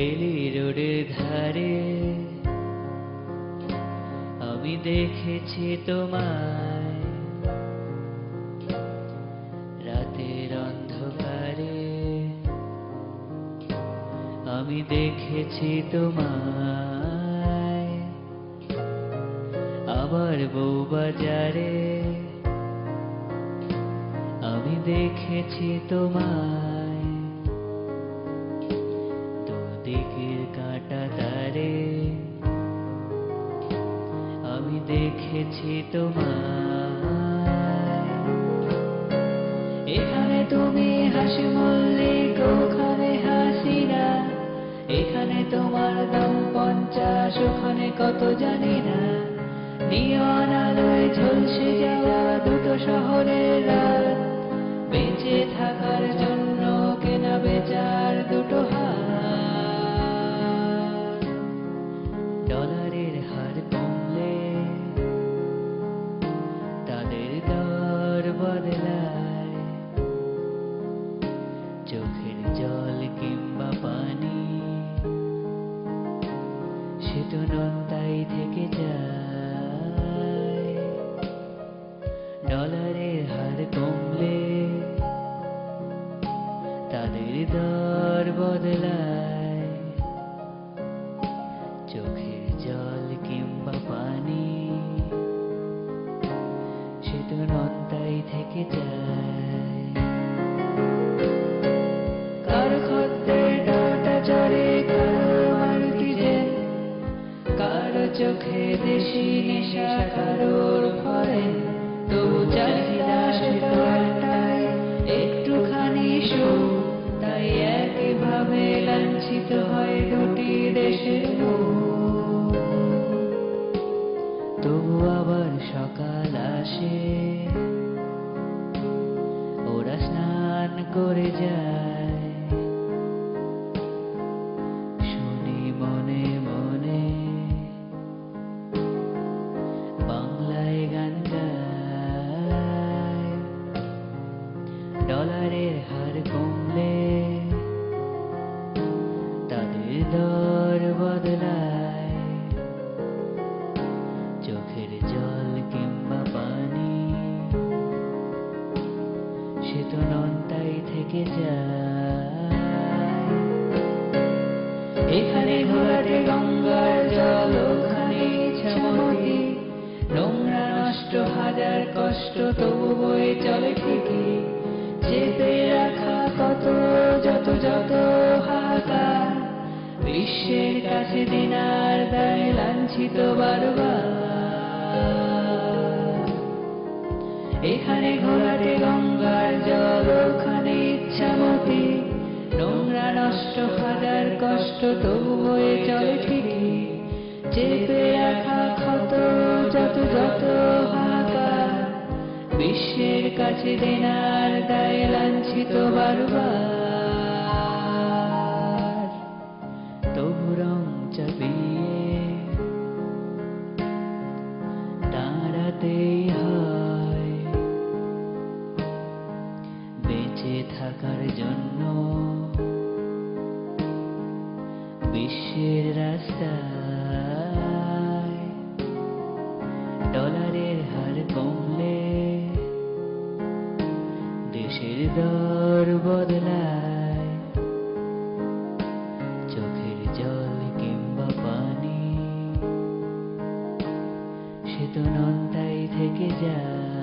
বেলি রোডের ধারে আমি দেখেছি তোমায়, রাতের অন্ধকারে আমি দেখেছি তোমায়, আবার বউবাজারে আমি দেখেছি তোমায়, দুদিকের কাঁটা তারে আমি দেখেছি তোমায়। এখানে তুমি হাসি মল্লিক, ওখানে হাসিনা, এখানে তোমার দাম 50, ওখানে কত জানি না। নিয়ন আলোয় ঝলসে যাওয়া দুটো শহরের রাত, বেঁচে থাকার জন্য কেনা বেচার দুটো হাত। ডলারের হার কমলে তাদের দর বদলায়, চোখের জল কিংবা পানি সে তো নন্দাই থেকে যায়। ডলারের হার কমলে তাদের দর বদলায়, চোখের জল কিংবা পানি সে তো নন্দাই থেকে যায়। কারো খদ্দের ডাটা চড়ে, কারো মারুতিজেন, কারো চোখে দেশি নেশা, কারোর ফরেন, তবু চাহিদা সে তো একটাই, একটুখানি সুখ। তাই একইভাবে লাঞ্ছিত হয় দুটি দেশের মুখ। তবু আবার সকাল আসে, ওরা স্নান করে যায়, শুনি মনে মনে বাংলায় গান গায়। ডলারের হার কমলে তাদের দর বদলায়, চোখের জল কিংবা পানি সে তো নন্দাই থেকে যায়। এখানে ঘোলাটে গঙ্গার জল, ওখানে ইছামতি, নোংরা নষ্ট হাজার কষ্ট, তবু বয়ে চলে ঠিকই। চেপে রাখা কত যত যত হাহাকার, বিশ্বের কাছে দিনার দায় লাঞ্ছিত বারবার। এখানে ঘোলাটে গঙ্গার জল, ওখানে ইছামতি, নোংরা নষ্ট হাজার কষ্ট, তবু বয়ে চলে ঠিকই। চেপে রাখা ক্ষত যত যত হাহাকার, বিশ্বের কাছে দেনার দায় লাঞ্ছিত বারবার। তবু রং চাপিয়ে দাঁড়াতেই হয়, বেঁচে থাকার জন্য বিশ্বের রাস্তায়। ডলারের হার কমলে দেশের দর বদলায়, চোখের জল কিংবা পানি সে তো নন্দাই থেকে যায়।